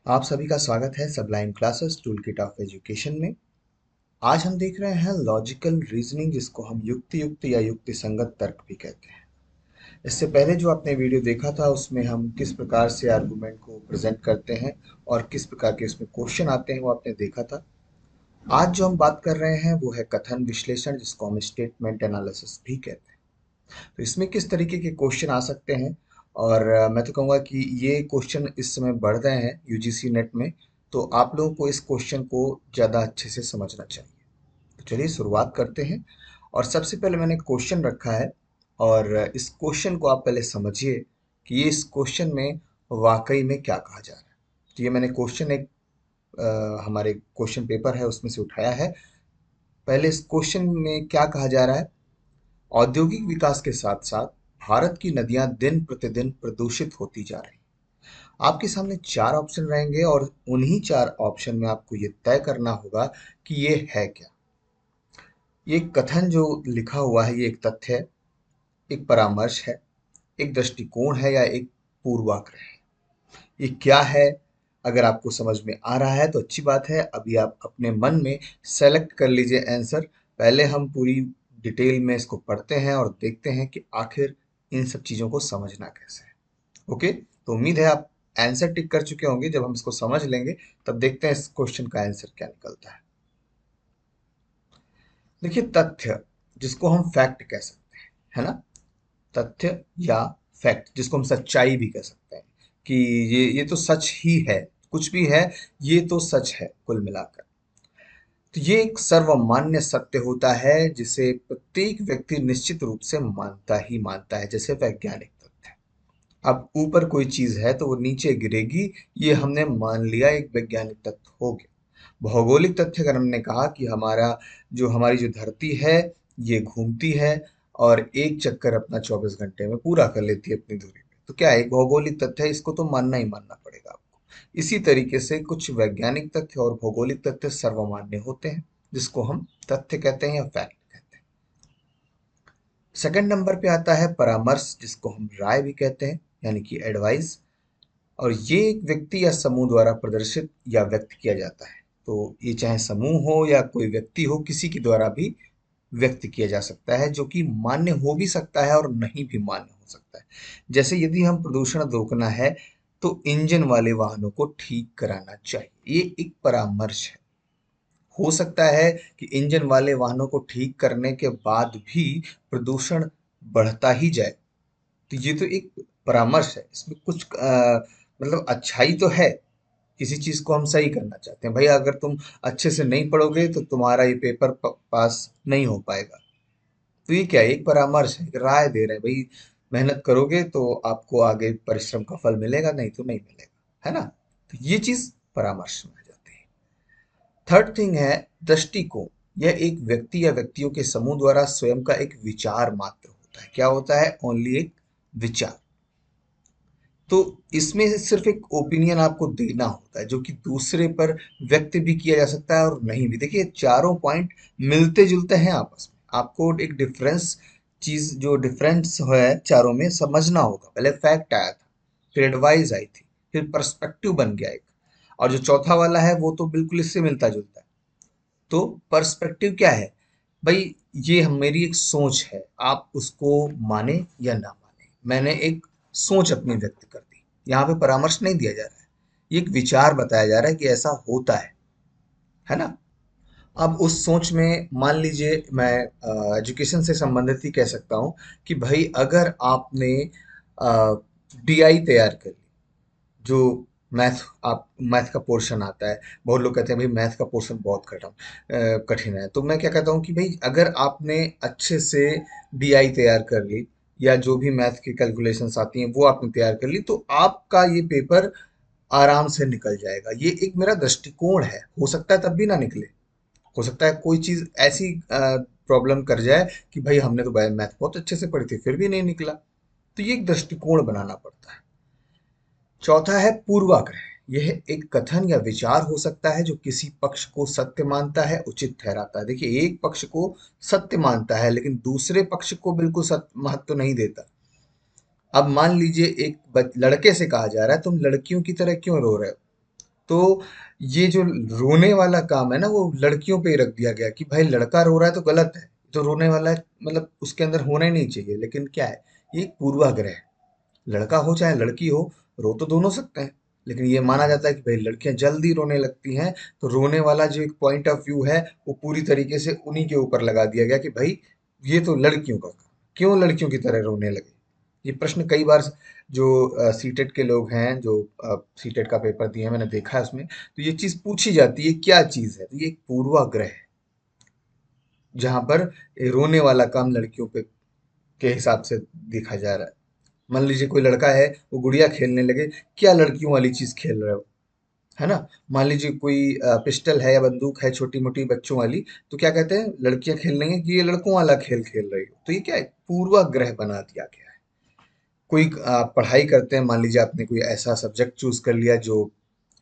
आप सभी का स्वागत है सबलाइन क्लासेस टूलकिट ऑफ एजुकेशन में। आज हम देख रहे हैं लॉजिकल रीजनिंग, जिसको हम युक्ति युक्त या युक्ति संगत तर्क भी कहते हैं। इससे पहले जो आपने वीडियो देखा था उसमें हम किस प्रकार से आर्गुमेंट को प्रेजेंट करते हैं और किस प्रकार के इसमें क्वेश्चन आते हैं वो आपने देखा था। आज जो हम बात कर रहे हैं वो है कथन विश्लेषण, जिसको हम स्टेटमेंट एनालिसिस भी कहते हैं। तो इसमें किस तरीके के क्वेश्चन आ सकते हैं, और मैं तो कहूँगा कि ये क्वेश्चन इस समय बढ़ रहे हैं यूजीसी नेट में, तो आप लोगों को इस क्वेश्चन को ज़्यादा अच्छे से समझना चाहिए। तो चलिए शुरुआत करते हैं। और सबसे पहले मैंने क्वेश्चन रखा है, और इस क्वेश्चन को आप पहले समझिए कि ये इस क्वेश्चन में वाकई में क्या कहा जा रहा है। तो ये मैंने क्वेश्चन एक हमारे क्वेश्चन पेपर है उसमें से उठाया है। पहले इस क्वेश्चन में क्या कहा जा रहा है। औद्योगिक विकास के साथ साथ भारत की नदियां दिन प्रतिदिन प्रदूषित होती जा रही हैं। आपके सामने चार ऑप्शन रहेंगे और उन्हीं चार ऑप्शन में आपको ये तय करना होगा कि ये है क्या। ये कथन जो लिखा हुआ है ये एक तथ्य है, एक परामर्श है, एक दृष्टिकोण है, या एक पूर्वाग्रह है। ये क्या है? अगर आपको समझ में आ रहा है तो अच्छी बात है। अभी आप अपने मन में सेलेक्ट कर लीजिए आंसर। पहले हम पूरी डिटेल में इसको पढ़ते हैं और देखते हैं कि आखिर इन सब चीज़ों को समझना कैसे है। ओके, तो उम्मीद है आप आंसर टिक कर चुके होंगे। जब हम इसको समझ लेंगे तब देखते हैं इस क्वेश्चन का आंसर क्या निकलता है। देखिए, तथ्य जिसको हम फैक्ट कह सकते हैं, है ना। तथ्य या फैक्ट जिसको हम सच्चाई भी कह सकते हैं कि ये तो सच ही है, कुछ भी है, ये तो सच है कुल मिलाकर। तो ये एक सर्वमान्य सत्य होता है जिसे प्रत्येक व्यक्ति निश्चित रूप से मानता ही मानता है, जैसे वैज्ञानिक तथ्य। अब ऊपर कोई चीज है तो वो नीचे गिरेगी, ये हमने मान लिया, एक वैज्ञानिक तथ्य हो गया। भौगोलिक तथ्य अगर हमने कहा कि हमारी जो धरती है ये घूमती है और एक चक्कर अपना 24 घंटे में पूरा कर लेती है अपनी दूरी पे, तो क्या है, एक भौगोलिक तथ्य है, इसको तो मानना ही मानना पड़ेगा आपको। इसी तरीके से कुछ वैज्ञानिक तथ्य और भौगोलिक तथ्य सर्वमान्य होते हैं, जिसको हम तथ्य कहते हैं या फैक्ट कहते हैं। सेकंड नंबर पे आता है परामर्श, जिसको हम राय भी कहते हैं, यानी कि एडवाइस। और ये एक व्यक्ति या समूह द्वारा प्रदर्शित या व्यक्त किया जाता है। तो ये चाहे समूह हो या कोई व्यक्ति हो, किसी के द्वारा भी व्यक्त किया जा सकता है, जो कि मान्य हो भी सकता है और नहीं भी मान्य हो सकता है। जैसे यदि हम प्रदूषण रोकना है तो इंजन वाले वाहनों को ठीक कराना चाहिए, ये एक परामर्श है। हो सकता है कि इंजन वाले वाहनों को ठीक करने के बाद भी प्रदूषण बढ़ता ही जाए। तो ये तो एक परामर्श है, इसमें कुछ मतलब अच्छाई तो है। किसी चीज को हम सही करना चाहते हैं, भाई अगर तुम अच्छे से नहीं पढ़ोगे तो तुम्हारा ये पेपर पास नहीं हो पाएगा। तो ये क्या है, एक परामर्श है, एक राय दे रहे हैं, भाई मेहनत करोगे तो आपको आगे परिश्रम का फल मिलेगा, नहीं तो नहीं मिलेगा, है ना। तो ये चीज परामर्श में आ जाती है। थर्ड थिंग है दृष्टिकोण। यह एक व्यक्ति या व्यक्तियों के समूह द्वारा स्वयं का एक विचार मात्र होता है। क्या होता है? ओनली एक विचार। तो इसमें से सिर्फ एक ओपिनियन आपको देना होता है, जो कि दूसरे पर व्यक्त भी किया जा सकता है और नहीं भी। देखिए, चारों पॉइंट मिलते जुलते हैं आपस में। आपको एक डिफरेंस, चीज जो डिफरेंस है चारों में, समझना होगा। पहले फैक्ट आया था, फिर एडवाइस आई थी, फिर पर्सपेक्टिव बन गया एक, और जो चौथा वाला है वो तो बिल्कुल इससे मिलता जुलता है। तो पर्सपेक्टिव क्या है? भाई ये मेरी एक सोच है, आप उसको माने या ना माने, मैंने एक सोच अपनी व्यक्त कर दी। यहाँ पे परामर्श नहीं दिया जा रहा है, ये एक विचार बताया जा रहा है कि ऐसा होता है ना। अब उस सोच में मान लीजिए मैं एजुकेशन से संबंधित ही कह सकता हूँ कि भाई अगर आपने डीआई तैयार कर ली, जो मैथ, आप मैथ का पोर्शन आता है, बहुत लोग कहते हैं भाई मैथ का पोर्शन बहुत कठिन है। तो मैं क्या कहता हूँ कि भाई अगर आपने अच्छे से डीआई तैयार कर ली, या जो भी मैथ की कैलकुलेशंस आती हैं वो आपने तैयार कर ली, तो आपका ये पेपर आराम से निकल जाएगा। ये एक मेरा दृष्टिकोण है। हो सकता है तब भी ना निकले, हो सकता है कोई चीज ऐसी प्रॉब्लम कर जाए कि भाई हमने तो मैथ बहुत अच्छे से पढ़ी थी फिर भी नहीं निकला। तो ये एक दृष्टिकोण बनाना पड़ता है। चौथा है पूर्वाग्रह। यह एक कथन या विचार हो सकता है जो किसी पक्ष को सत्य मानता है, उचित ठहराता है। देखिए, एक पक्ष को सत्य मानता है लेकिन दूसरे पक्ष को बिल्कुल सत्य महत्व नहीं देता। अब मान लीजिए एक लड़के से कहा जा रहा है तुम लड़कियों की तरह क्यों रो रहे हो, तो ये जो रोने वाला काम है ना, वो लड़कियों पे ही रख दिया गया कि भाई लड़का रो रहा है तो गलत है, तो रोने वाला है, मतलब उसके अंदर होना ही नहीं चाहिए। लेकिन क्या है, ये एक पूर्वाग्रह है। लड़का हो चाहे लड़की हो, रो तो दोनों सकते हैं। लेकिन ये माना जाता है कि भाई लड़कियां जल्दी रोने लगती हैं, तो रोने वाला जो एक पॉइंट ऑफ व्यू है, वो पूरी तरीके से उन्हीं के ऊपर लगा दिया गया कि भाई ये तो लड़कियों का काम, क्यों लड़कियों की तरह रोने लगे। ये प्रश्न कई बार जो सीटेट के लोग हैं, जो सीटेट का पेपर दिए हैं, मैंने देखा है उसमें, तो ये चीज पूछी जाती है क्या चीज है, तो ये एक पूर्वाग्रह है, जहां पर ये रोने वाला काम लड़कियों पे के हिसाब से देखा जा रहा है। मान लीजिए कोई लड़का है, वो गुड़िया खेलने लगे, क्या लड़कियों वाली चीज खेल रहे हो, है ना। मान लीजिए कोई पिस्टल है या बंदूक है छोटी मोटी बच्चों वाली, तो क्या कहते हैं, लड़कियां खेल रही हैं कि ये लड़कों वाला खेल खेल रही हो, तो ये क्या है, पूर्वाग्रह बना दिया गया है। कोई पढ़ाई करते हैं, मान लीजिए आपने कोई ऐसा सब्जेक्ट चूज कर लिया जो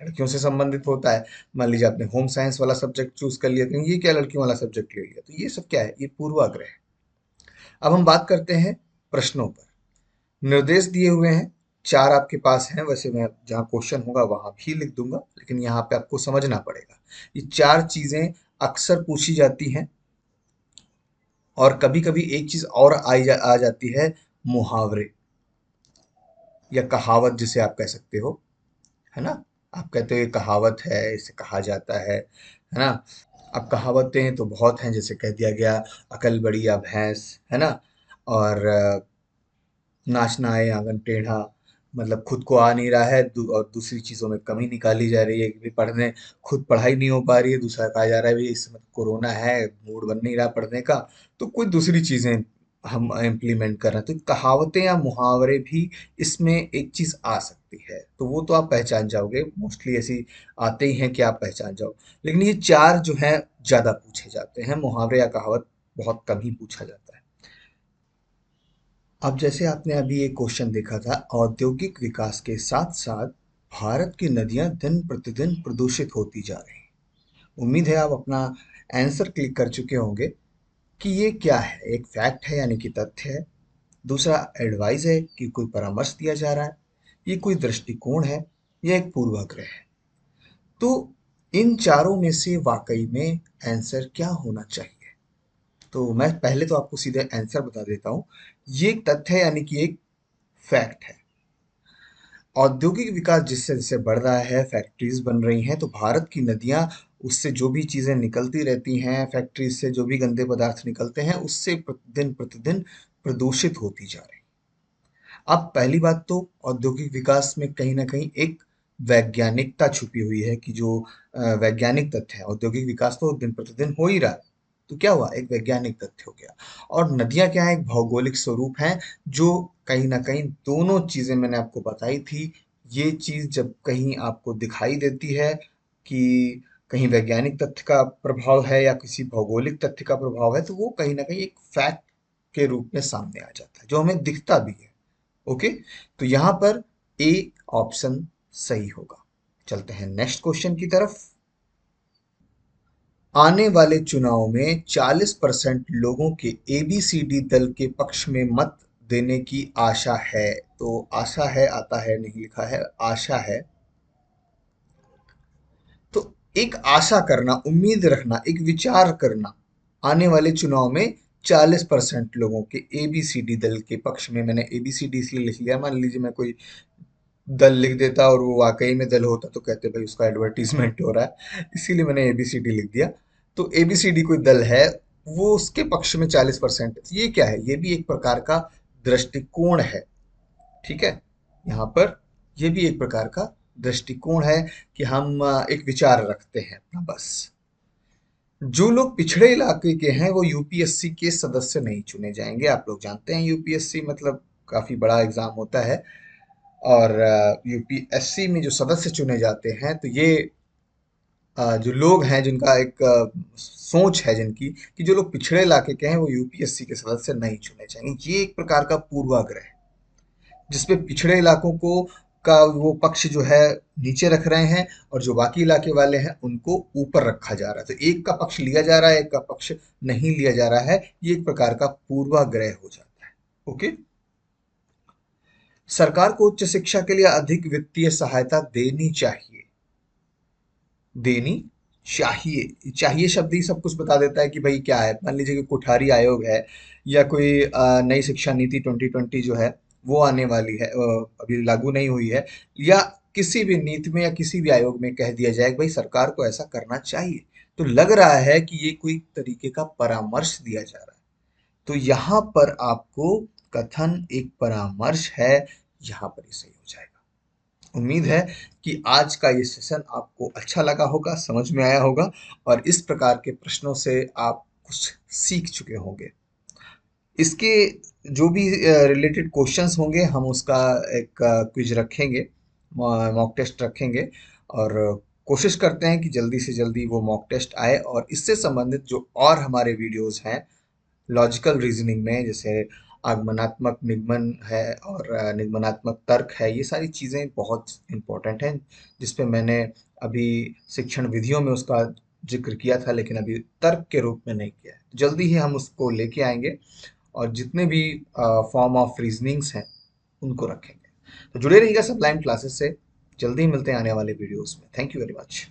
लड़कियों से संबंधित होता है, मान लीजिए आपने होम साइंस वाला सब्जेक्ट चूज कर लिया, तो ये क्या लड़कियों वाला सब्जेक्ट ले लिया, तो ये सब क्या है, ये पूर्वाग्रह है। अब हम बात करते हैं प्रश्नों पर। निर्देश दिए हुए हैं, चार आपके पास हैं, वैसे मैं जहाँ क्वेश्चन होगा वहां भी लिख दूंगा, लेकिन यहाँ पे आपको समझना पड़ेगा। ये चार चीजें अक्सर पूछी जाती हैं, और कभी कभी एक चीज और आ जाती है, मुहावरे या कहावत जिसे आप कह सकते हो, है ना। आप कहते हो ये कहावत है, इसे कहा जाता है ना। अब कहावतें तो बहुत हैं, जैसे कह दिया गया, अकल बड़ी या भैंस, है ना। और नाचना आए आंगन टेढ़ा, मतलब खुद को आ नहीं रहा है, और दूसरी चीजों में कमी निकाली जा रही है कि भाई पढ़ने, खुद पढ़ाई नहीं हो पा रही है, दूसरा कहा जा रहा है भाई इस समय कोरोना है, मूड बन नहीं रहा पढ़ने का, तो कोई दूसरी चीजें हम इम्प्लीमेंट कर रहे हैं, तो कहावतें या मुहावरे भी इसमें एक चीज आ सकती है, तो वो तो आप पहचान जाओगे, मोस्टली ऐसी आते ही हैं कि आप पहचान जाओ। लेकिन ये चार जो है ज्यादा पूछे जाते हैं, मुहावरे या कहावत बहुत कम ही पूछा जाता है। अब जैसे आपने अभी एक क्वेश्चन देखा था, औद्योगिक विकास के साथ साथ भारत की नदियां दिन प्रतिदिन प्रदूषित होती जा रही हैं। उम्मीद है आप अपना आंसर क्लिक कर चुके होंगे कि ये क्या है, एक फैक्ट है यानी कि तथ्य है, दूसरा एडवाइस है कि कोई परामर्श दिया जा रहा है, ये कोई दृष्टिकोण है, या एक पूर्वाग्रह है। तो इन चारों में से वाकई में आंसर क्या होना चाहिए, तो मैं पहले तो आपको सीधे आंसर बता देता हूँ। ये एक तथ्य है यानी कि एक फैक्ट है। औद्योगिक विकास जिससे जैसे बढ़ रहा है, फैक्ट्रीज बन रही हैं, तो भारत की नदियां, उससे जो भी चीजें निकलती रहती हैं, फैक्ट्रीज से जो भी गंदे पदार्थ निकलते हैं, उससे दिन प्रतिदिन प्रदूषित होती जा रही। अब पहली बात तो औद्योगिक विकास में कहीं ना कहीं एक वैज्ञानिकता छुपी हुई है, कि जो वैज्ञानिक तथ्य है, औद्योगिक विकास तो दिन प्रतिदिन हो ही रहा है, तो क्या हुआ, एक वैज्ञानिक तथ्य हो गया। और नदियां क्या है, एक भौगोलिक स्वरूप है, जो कहीं ना कहीं दोनों चीजें मैंने आपको बताई थी, ये चीज जब कहीं आपको दिखाई देती है कि कहीं वैज्ञानिक तथ्य का प्रभाव है या किसी भौगोलिक तथ्य का प्रभाव है, तो वो कहीं ना कहीं एक फैक्ट के रूप में सामने आ जाता है, जो हमें दिखता भी है। ओके, तो यहां पर ए ऑप्शन सही होगा। चलते हैं नेक्स्ट क्वेश्चन की तरफ। आने वाले चुनाव में 40% लोगों के एबीसीडी दल के पक्ष में मत देने की आशा है, तो आशा है, आता है नहीं लिखा है, आशा है। तो एक आशा करना, उम्मीद रखना, एक विचार करना, आने वाले चुनाव में 40% लोगों के एबीसीडी दल के पक्ष में, मैंने एबीसीडी इसलिए लिख लिया, मान लीजिए मैं कोई दल लिख देता और वो वाकई में दल होता, तो कहते भाई उसका एडवर्टीजमेंट हो रहा है, इसीलिए मैंने एबीसीडी लिख दिया। तो एबीसीडी कोई दल है, वो उसके पक्ष में 40%, ये क्या है, ये भी एक प्रकार का दृष्टिकोण है। ठीक है, यहाँ पर ये भी एक प्रकार का दृष्टिकोण है कि हम एक विचार रखते हैं अपना, बस। जो लोग पिछड़े इलाके के हैं वो यूपीएससी के सदस्य नहीं चुने जाएंगे। आप लोग जानते हैं यूपीएससी मतलब काफी बड़ा एग्जाम होता है, और यूपीएससी में जो सदस्य चुने जाते हैं, तो ये जो लोग हैं जिनका एक सोच है जिनकी, कि जो लोग पिछड़े इलाके के हैं वो यूपीएससी के सदस्य नहीं चुने जाएंगे, ये एक प्रकार का पूर्वाग्रह है, जिसपे पिछड़े इलाकों को का वो पक्ष जो है नीचे रख रहे हैं, और जो बाकी इलाके वाले हैं उनको ऊपर रखा जा रहा है, तो एक का पक्ष लिया जा रहा है, एक का पक्ष नहीं लिया जा रहा है, ये एक प्रकार का पूर्वाग्रह हो जाता है। ओके, सरकार को उच्च शिक्षा के लिए अधिक वित्तीय सहायता देनी चाहिए। देनी चाहिए। चाहिए शब्द ही सब कुछ बता देता है कि भाई क्या है। मान लीजिए कि कोठारी आयोग है या कोई नई शिक्षा नीति 2020 जो है वो आने वाली है, अभी लागू नहीं हुई है, या किसी भी नीति में या किसी भी आयोग में कह दिया जाए कि भाई सरकार को ऐसा करना चाहिए, तो लग रहा है कि ये कोई तरीके का परामर्श दिया जा रहा है। तो यहाँ पर आपको कथन एक परामर्श है, यहाँ पर ही सही हो जाएगा। उम्मीद है कि आज का ये सेशन आपको अच्छा लगा होगा, समझ में आया होगा, और इस प्रकार के प्रश्नों से आप कुछ सीख चुके होंगे। इसके जो भी रिलेटेड क्वेश्चंस होंगे हम उसका एक क्विज रखेंगे, मॉक टेस्ट रखेंगे, और कोशिश करते हैं कि जल्दी से जल्दी वो मॉक टेस्ट आए, और इससे संबंधित जो और हमारे वीडियोस हैं लॉजिकल रीजनिंग में, जैसे आगमनात्मक निगमन है और निगमनात्मक तर्क है, ये सारी चीज़ें बहुत इंपॉर्टेंट हैं, जिस पे मैंने अभी शिक्षण विधियों में उसका जिक्र किया था, लेकिन अभी तर्क के रूप में नहीं किया है। जल्दी ही हम उसको लेके आएंगे, और जितने भी फॉर्म ऑफ रीजनिंग्स हैं उनको रखेंगे। तो जुड़े रहिएगा सबलाइन क्लासेस से। जल्दी ही मिलते हैं आने वाले वीडियोस में। Thank you very much.